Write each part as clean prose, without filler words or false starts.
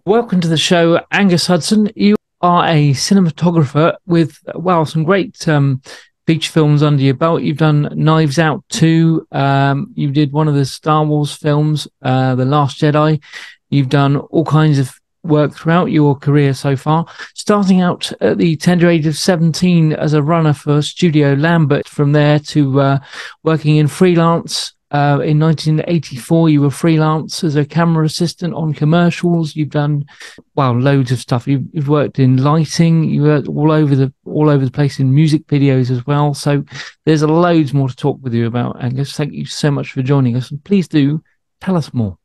Welcome to the show, Angus Hudson. You are a cinematographer with, well, some great feature films under your belt. You've done Knives Out 2. You did one of the Star Wars films, The Last Jedi. You've done all kinds of work throughout your career so far, starting out at the tender age of 17 as a runner for Studio Lambert. From there to working in freelance. In 1984, you were freelance as a camera assistant on commercials. You've done, well, loads of stuff. You've worked in lighting. You worked all over the place in music videos as well. So there's loads more to talk with you about, Angus. Thank you so much for joining us, and please do tell us more.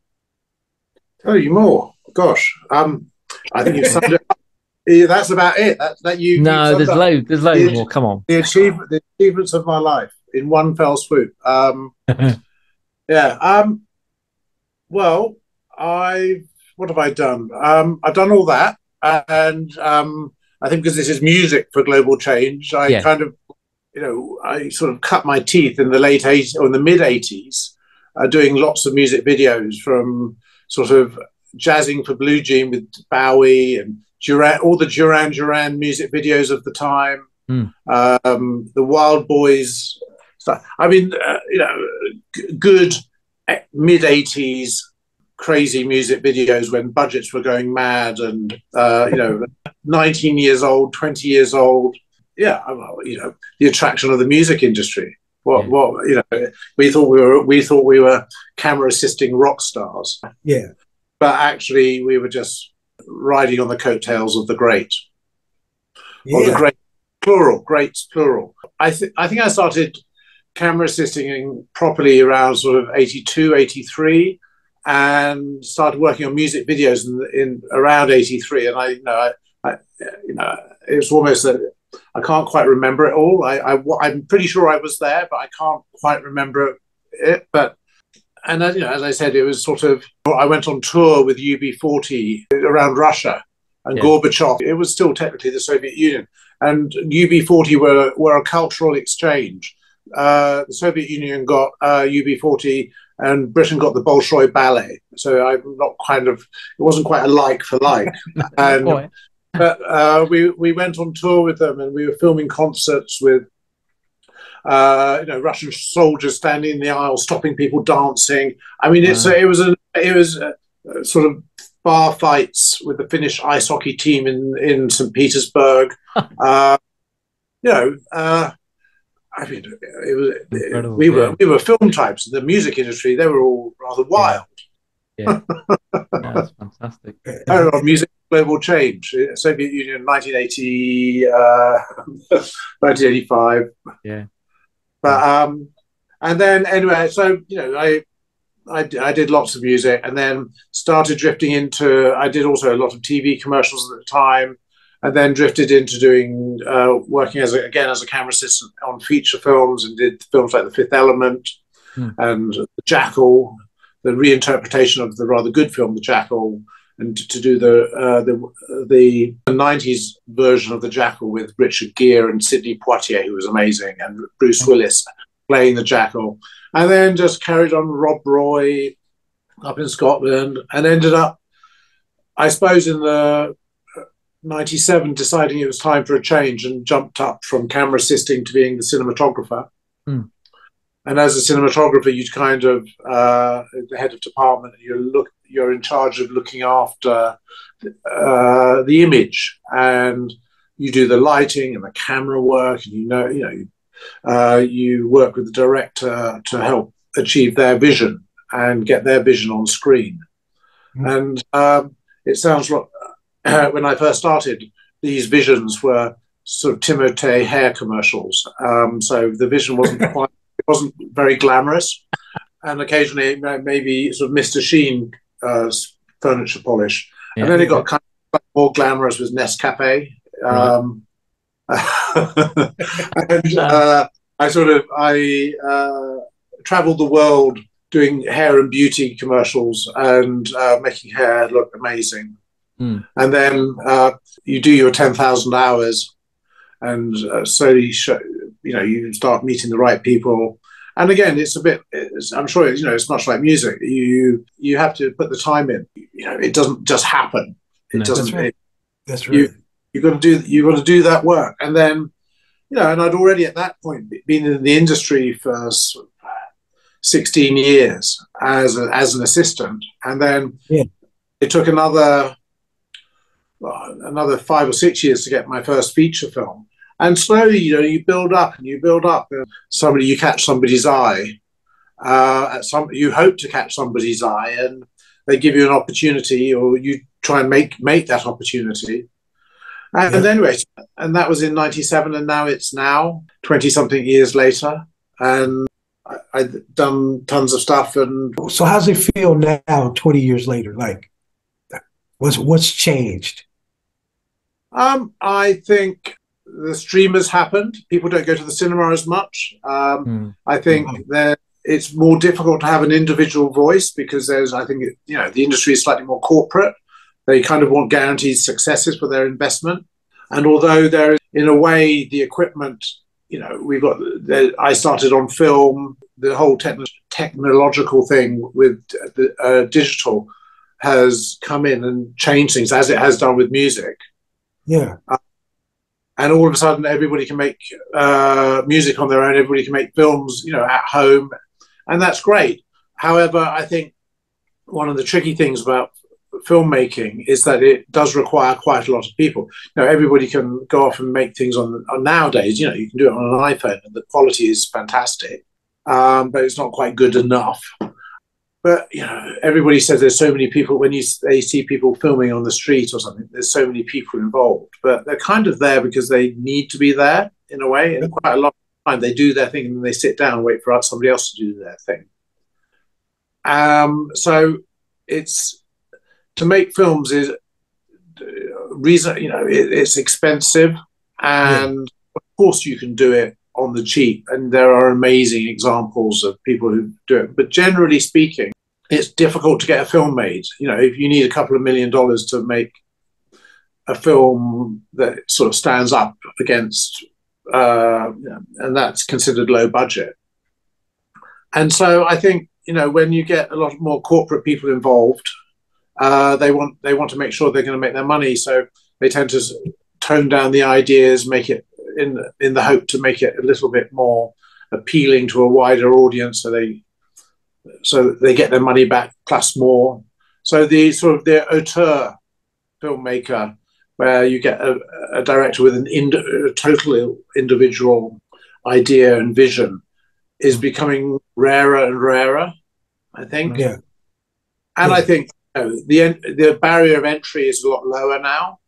Tell you more. Gosh, I think you've summed it up. Yeah, that's about it. No, there's loads more. Come on. The achievements of my life in one fell swoop. Yeah. Well, what have I done? I've done all that, and I think because this is music for global change, I kind of, I sort of cut my teeth in the late '80s or in the mid '80s, doing lots of music videos, from sort of jazzing for Blue Jean with Bowie and all the Duran Duran music videos of the time, the Wild Boys stuff. I mean, good mid '80s crazy music videos when budgets were going mad, and 19 years old, 20 years old. Yeah, the attraction of the music industry. We thought we were camera assisting rock stars. Yeah. But actually, we were just riding on the coattails of the great, or the great plural, greats plural. I think I started camera assisting properly around sort of 82, 83, and started working on music videos in around 83. And it was almost that I can't quite remember it all. I'm pretty sure I was there, but I can't quite remember it. And as I said, it was sort of, I went on tour with UB40 around Russia and Gorbachev. It was still technically the Soviet Union, and UB40 were a cultural exchange. The Soviet Union got UB40, and Britain got the Bolshoi Ballet. So it wasn't quite a like for like. But we went on tour with them, and we were filming concerts with Russian soldiers standing in the aisle, stopping people dancing. I mean, it was sort of bar fights with the Finnish ice hockey team in St. Petersburg. I mean, we were film types in the music industry. They were all rather wild. Yeah, that's fantastic. Music global change. Soviet Union, 1980, 1985. Yeah. But and then anyway, so I did lots of music, and then started drifting into. I did also a lot of TV commercials at the time, and then drifted into doing working as a camera assistant on feature films, and did films like The Fifth Element and The Jackal, the reinterpretation of the rather good film The Jackal, and to do the 90s version of The Jackal with Richard Gere and Sidney Poitier, who was amazing, and Bruce Willis playing The Jackal. And then just carried on Rob Roy up in Scotland, and ended up, I suppose, in the 97, deciding it was time for a change, and jumped up from camera assisting to being the cinematographer. And as a cinematographer, you kind of, the head of department, you're in charge of looking after the image, and you do the lighting and the camera work, and you work with the director to help achieve their vision and get their vision on screen. And it sounds like when I first started, these visions were sort of Timothée hair commercials. So the vision wasn't very glamorous, and occasionally maybe sort of Mr. Sheen furniture polish. And then it got kind of more glamorous with Nescafe. And I traveled the world doing hair and beauty commercials, and making hair look amazing. And then you do your 10,000 hours, and slowly you start meeting the right people. And again, I'm sure it's much like music. You have to put the time in. It doesn't just happen. It No. doesn't. That's right. That's You right. you got to do that work, and then and I'd already at that point been in the industry for 16 years as an assistant, and then Yeah. it took another 5 or 6 years to get my first feature film. And slowly, you build up and you build up. You catch somebody's eye. You hope to catch somebody's eye, and they give you an opportunity, or you try and make that opportunity. And anyway, and that was in '97, and now 20 something years later, and I've done tons of stuff. And so, how's it feel now, 20 years later? Like, what's changed? I think the streamers happened. People don't go to the cinema as much. I think that it's more difficult to have an individual voice because I think the industry is slightly more corporate. They kind of want guaranteed successes for their investment. And although there is, in a way, the equipment, I started on film, the whole technological thing with digital has come in and changed things, as it has done with music. Yeah. And all of a sudden, everybody can make music on their own. Everybody can make films, at home. And that's great. However, I think one of the tricky things about filmmaking is that it does require quite a lot of people. Everybody can go off and make things on nowadays. You can do it on an iPhone, and the quality is fantastic, but it's not quite good enough. But everybody says there's so many people. When they see people filming on the street or something, there's so many people involved. But they're kind of there because they need to be there in a way. And quite a lot of time, they do their thing and then they sit down and wait for somebody else to do their thing. So it's to make films is it's expensive, and of course you can do it on the cheap, and there are amazing examples of people who do it. But generally speaking, it's difficult to get a film made. If you need a couple of $1 million to make a film that sort of stands up against, and that's considered low budget. And so I think when you get a lot more corporate people involved, they want to make sure they're going to make their money, so they tend to tone down the ideas, make it in the hope to make it a little bit more appealing to a wider audience, so they get their money back plus more. So the auteur filmmaker, where you get a director with a total individual idea and vision, is becoming rarer and rarer, I think. Yeah. And I think the barrier of entry is a lot lower now.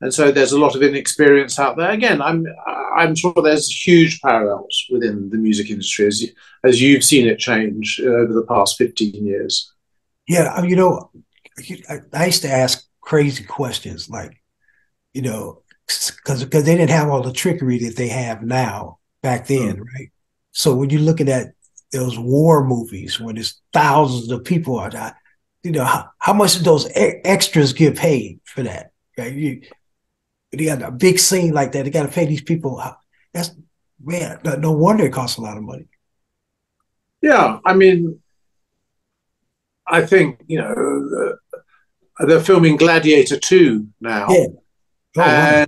And so there's a lot of inexperience out there. Again, I'm sure there's huge parallels within the music industry as you've seen it change over the past 15 years. Yeah, I used to ask crazy questions like, because they didn't have all the trickery that they have now back then, right? So when you're looking at those war movies when there's thousands of people are dying, how much do those extras get paid for that? Right? They got a big scene like that. They got to pay these people. That's, man, no wonder it costs a lot of money. Yeah, I mean, I think they're filming Gladiator 2 now. Yeah.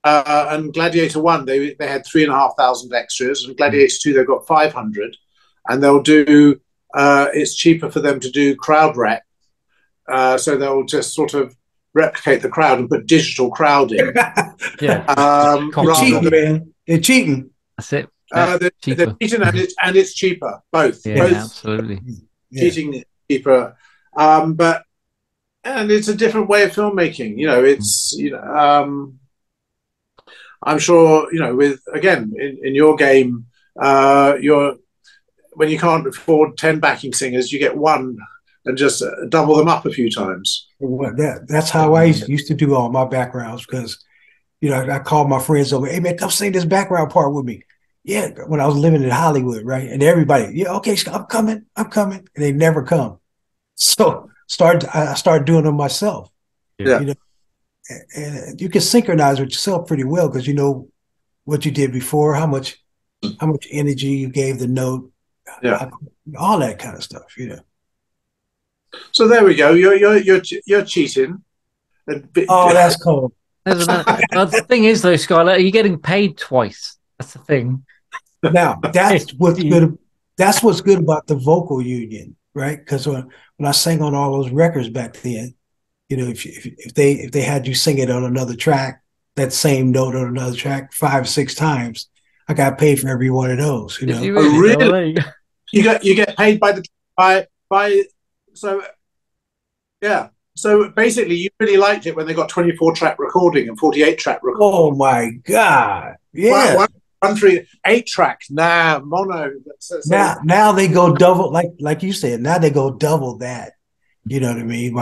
And Gladiator 1, they had 3,500 extras, and Gladiator 2 they've got 500, and they'll do. It's cheaper for them to do crowd rec, so they'll just sort of replicate the crowd and put digital crowd in. They're cheating, man. They're cheating. That's it. They're cheating, and it's cheaper. Both. Yeah, Both absolutely. Cheating is cheaper, but it's a different way of filmmaking. It's I'm sure with again in your game, when you can't afford 10 backing singers, you get one and just double them up a few times. Well, that's how I used to do all my backgrounds, because I called my friends over, hey man, come sing this background part with me. Yeah, when I was living in Hollywood, right? And everybody, yeah, okay, I'm coming. And they never come. So I started doing them myself. Yeah. And you can synchronize with yourself pretty well because you know what you did before, how much energy you gave the note, all that kind of stuff. So there we go. You're cheating, Oh, that's cool. There's another. Well, the thing is, though, Skyler, you're getting paid twice. That's the thing. Now, that's what's good. That's what's good about the vocal union, right? Because when I sang on all those records back then, you know, if they had you sing it on another track, that same note on another track 5 or 6 times, I got paid for every one of those. You know, You really? Oh, really? You get paid by so yeah. So basically, you really liked it when they got 24-track recording and 48-track recording. Oh my God! Yeah. One, 3, 8-track. Nah, mono. Now they go double, like you said. Now they go double that. You know what I mean?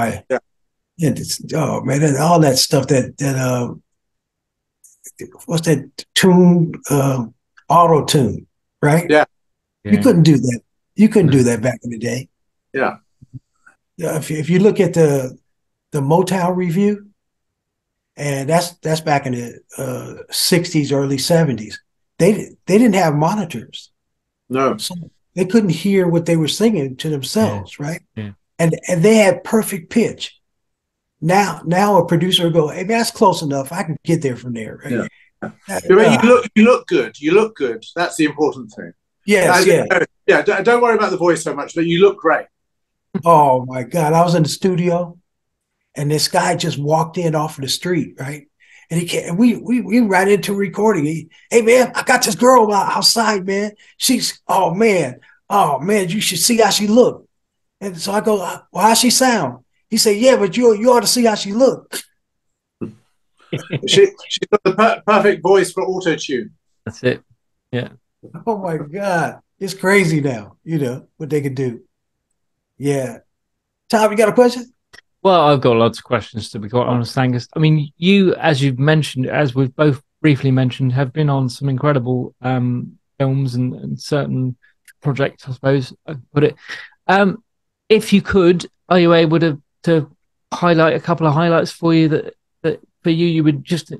Yeah. Oh man, and all that stuff that what's that tune? Auto tune, right? Yeah. You couldn't do that. You couldn't do that back in the day. Yeah. If you look at the Motown review, and that's back in the 60s, early 70s, they didn't have monitors. No. So they couldn't hear what they were singing to themselves, right? Yeah. And they had perfect pitch. Now a producer will go, hey, that's close enough. I can get there from there. Right? Yeah. You look good. You look good. That's the important thing. Yes, yeah. Don't worry about the voice so much, but you look great. Oh my God. I was in the studio and this guy just walked in off of the street, right? And he came, and we ran into recording. Hey man, I got this girl outside, man. Oh man, you should see how she look. And so I go, well, how she sound? He said, yeah, but you ought to see how she look. She's got the perfect voice for auto-tune. That's it. Yeah. Oh my God. It's crazy now, you know, what they can do. Yeah. Tom, you got a question? Well, I've got lots of questions, to be quite honest, Angus. I mean, you, as you've mentioned, as we've both briefly mentioned, have been on some incredible films and certain projects, I suppose I could put it. If you could, are you able to highlight a couple of highlights for you that for you would just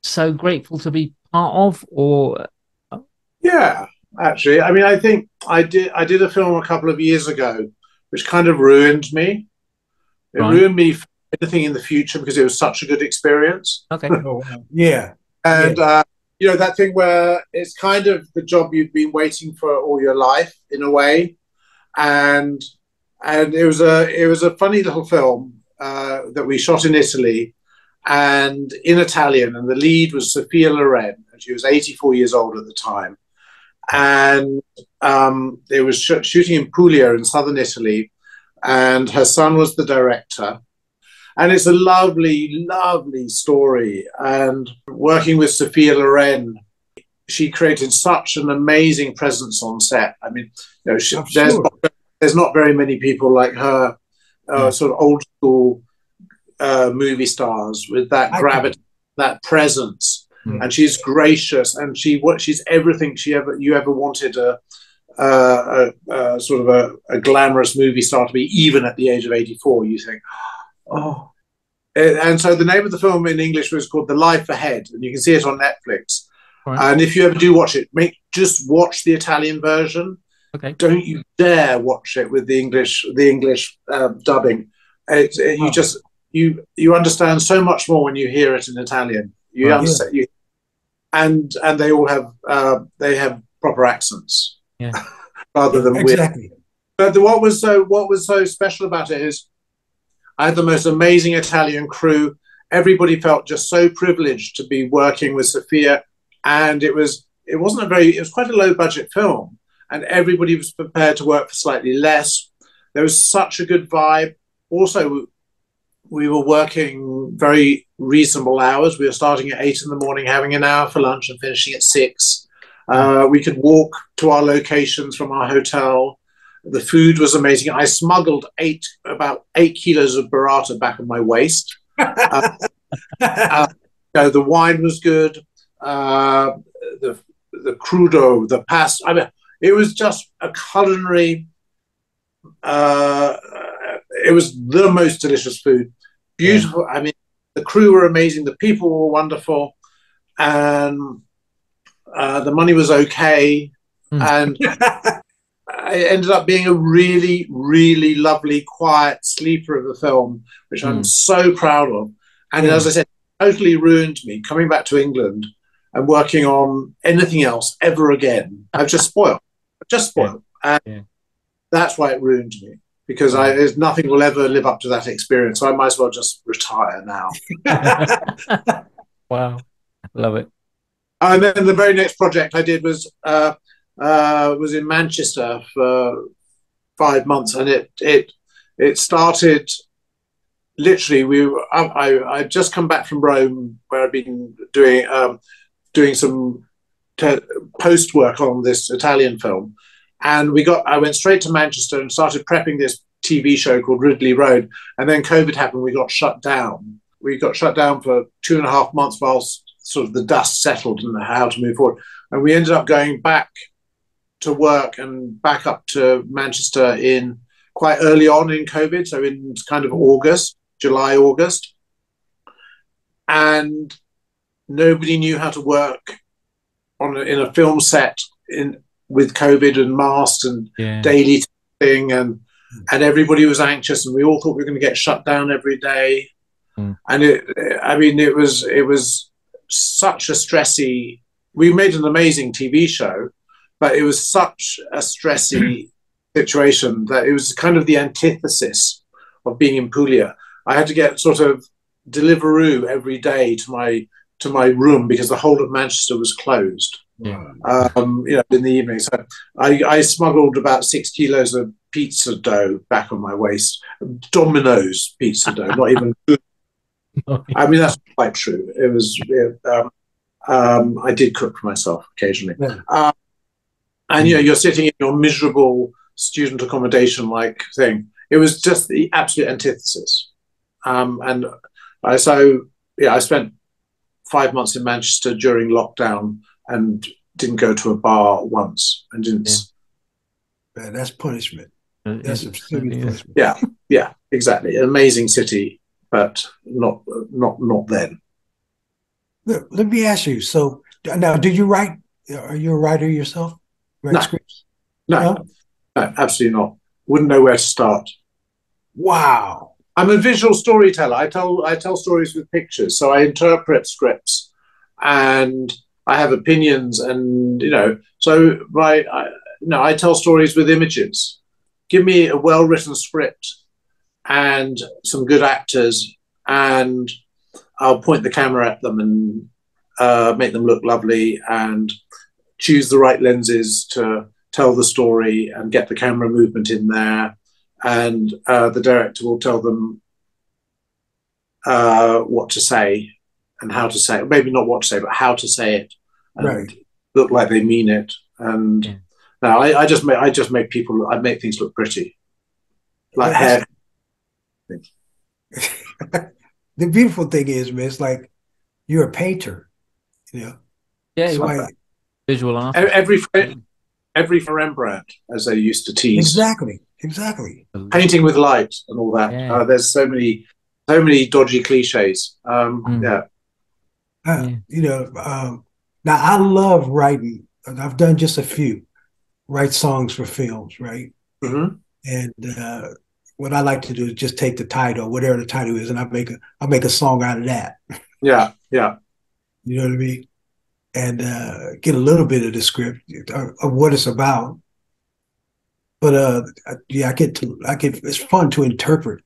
so grateful to be part of? Or yeah, actually, I mean, I think I did a film a couple of years ago which kind of ruined me. It ruined me for anything in the future because it was such a good experience. Okay. Oh, wow. Yeah. And you know, that thing where it's kind of the job you've been waiting for all your life in a way. And it was a funny little film that we shot in Italy and in Italian, and the lead was Sophia Loren, and she was 84 years old at the time. And it was shooting in Puglia in southern Italy, and her son was the director. And it's a lovely, lovely story. And working with Sophia Loren, she created such an amazing presence on set. I mean, you know, there's not very many people like her, sort of old school movie stars with that gravity, that presence. And she's gracious, and she's everything you ever wanted sort of a glamorous movie star to be, even at the age of 84. You think, oh. And so the name of the film in English was called The Life Ahead, and you can see it on Netflix. Right. And if you ever do watch it, just watch the Italian version. Okay. Don't you dare watch it with the English dubbing. You understand so much more when you hear it in Italian. You understand, and they all have proper accents. Yeah. Rather than exactly. Weird. But what was so special about it is I had the most amazing Italian crew. Everybody felt just so privileged to be working with Sophia, and it was quite a low budget film, and everybody was prepared to work for slightly less. There was such a good vibe. Also, we were working very reasonable hours. We were starting at 8 in the morning, having an hour for lunch, and finishing at 6. We could walk to our locations from our hotel. The food was amazing. I smuggled about 8 kilos of burrata back in my waist. The wine was good. The crudo, the pasta. I mean, it was just a culinary. It was the most delicious food. Beautiful. Yeah. I mean, the crew were amazing. The people were wonderful, and the money was okay, and. It ended up being a really, really lovely, quiet sleeper of a film, which I'm so proud of. And as I said, totally ruined me coming back to England and working on anything else ever again. I've just spoiled. And that's why it ruined me, because there's nothing will ever live up to that experience. So I might as well just retire now. Wow. Love it. And then the very next project I did was in Manchester for 5 months, and it started literally. I'd just come back from Rome, where I'd been doing some post work on this Italian film, and I went straight to Manchester and started prepping this TV show called Ridley Road, and then COVID happened. We got shut down. We got shut down for 2.5 months whilst sort of the dust settled and how to move forward. And we ended up going back to work and back up to Manchester in quite early on in COVID, so in kind of July, August. And nobody knew how to work in a film set with COVID and masks and daily thing, and everybody was anxious, and we all thought we were going to get shut down every day. And it was such a stressy. We made an amazing TV show, but it was such a stressy situation that it was kind of the antithesis of being in Puglia. I had to get sort of Deliveroo every day to my room because the whole of Manchester was closed. In the evening. So I smuggled about 6 kilos of pizza dough back on my waist. Domino's pizza dough, not even good. I mean, that's quite true. It was. I did cook for myself occasionally, and you're sitting in your miserable student accommodation like thing. It was just the absolute antithesis. And I spent 5 months in Manchester during lockdown and didn't go to a bar once, and didn't. Man, that's punishment. That's absolutely punishment. Yeah, exactly. An amazing city, but not then. Look, let me ask you. So now, do you write? Are you a writer yourself? Write scripts? No, absolutely not. Wouldn't know where to start. Wow. I'm a visual storyteller. I tell stories with pictures, so I interpret scripts, and I have opinions, and so I tell stories with images. Give me a well-written script and some good actors, and I'll point the camera at them and make them look lovely, and choose the right lenses to tell the story and get the camera movement in there. And the director will tell them what to say and how to say it. Maybe not what to say, but how to say it, and look like they mean it. And now I just make people. I make things look pretty, like hair. The beautiful thing is, man, it's like you're a painter, Yeah, so like, visual art. Every for Rembrandt, as they used to tease. Exactly. Painting with light and all that. Yeah. There's so many dodgy cliches. Now I love writing. I've done just a few. Write songs for films, right? Mm-hmm. And what I like to do is just take the title, whatever the title is, and I make a song out of that. Yeah. You know what I mean? And get a little bit of the script of what it's about. But it's fun to interpret,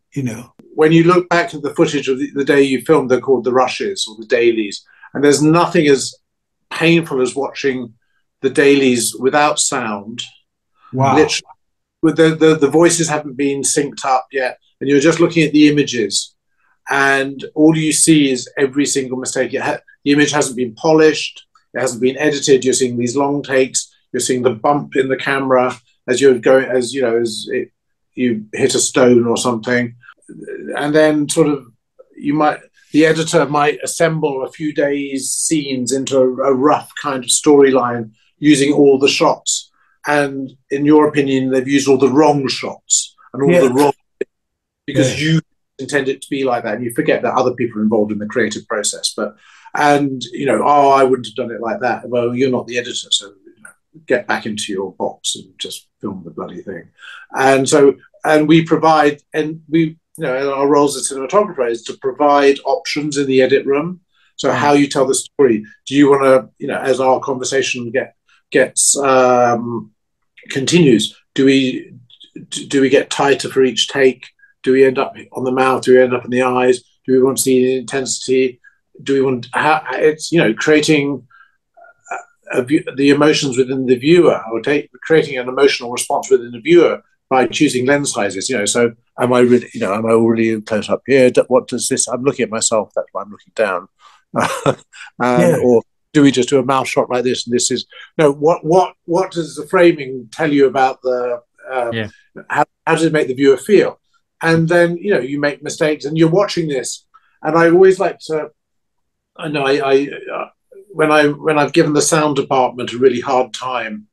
When you look back at the footage of the day you filmed, they're called the rushes or the dailies, and there's nothing as painful as watching the dailies without sound. Wow. Literally, with the voices haven't been synced up yet, and you're just looking at the images, and all you see is every single mistake. The image hasn't been polished, it hasn't been edited. You're seeing these long takes. You're seeing the bump in the camera as you're going, you hit a stone or something, and then sort of the editor might assemble a few days' scenes into a rough kind of storyline using all the shots. And in your opinion, they've used all the wrong shots and all the wrong, because you intend it to be like that, and you forget that other people are involved in the creative process. I wouldn't have done it like that. Well, you're not the editor, so get back into your box and just film the bloody thing. And we provide, and our roles as cinematographer is to provide options in the edit room. So how you tell the story. Do you want to, as our conversation gets continues, do we get tighter for each take? Do we end up on the mouth? Do we end up in the eyes? Do we want to see the intensity? Do we want it's creating the emotions within the viewer, or creating an emotional response within the viewer by choosing lens sizes. So am I really, am I already close up here? What does this? I'm looking at myself. That's why I'm looking down. Or do we just do a mouth shot like this? And this is what does the framing tell you about the how does it make the viewer feel? And then you make mistakes, and you're watching this. And I always like to, I know when I've given the sound department a really hard time,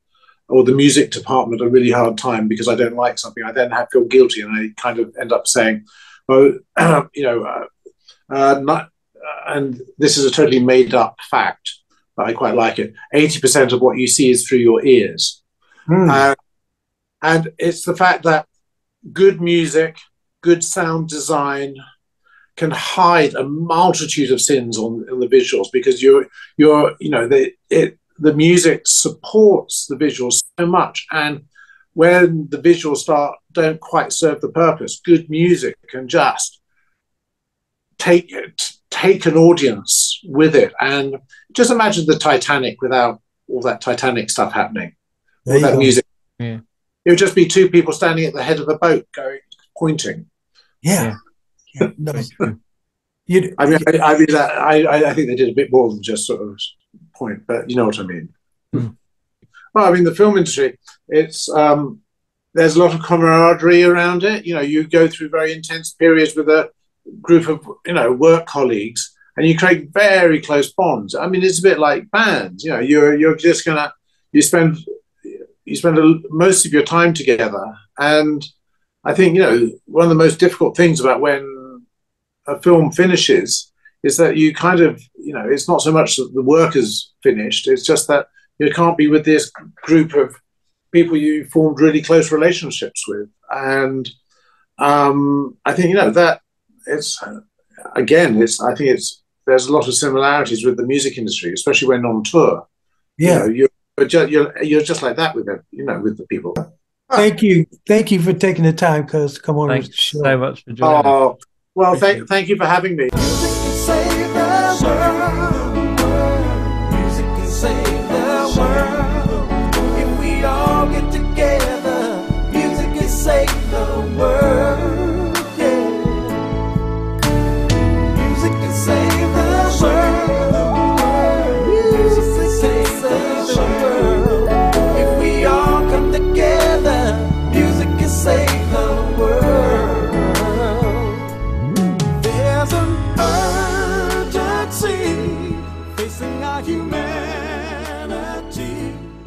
or the music department a really hard time because I don't like something, I then feel guilty, and I kind of end up saying, well, and this is a totally made up fact, but I quite like it. 80% of what you see is through your ears. And it's the fact that good music, good sound design can hide a multitude of sins on the visuals, because the music supports the visuals so much. And when the visuals don't quite serve the purpose, good music can just take an audience with it. And just imagine the Titanic without all that Titanic stuff happening, all that music. Yeah. It would just be two people standing at the head of a boat pointing. Yeah. No. I think they did a bit more than just sort of point, but you know what I mean. Well, I mean, the film industry, it's there's a lot of camaraderie around it. You go through very intense periods with a group of work colleagues, and you create very close bonds. I mean, it's a bit like bands. You're just you spend most of your time together. And I think one of the most difficult things about when a film finishes is that you kind of it's not so much that the work is finished, it's just that you can't be with this group of people you formed really close relationships with. And I think that it's I think there's a lot of similarities with the music industry, especially when on tour. You're just like that with it, with the people. Thank you for taking the time, cuz, to come on. Thanks so much for joining us. Well, thank you for having me.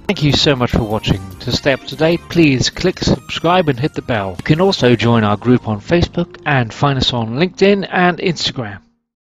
Thank you so much for watching. To stay up to date, please click subscribe and hit the bell. You can also join our group on Facebook and find us on LinkedIn and Instagram.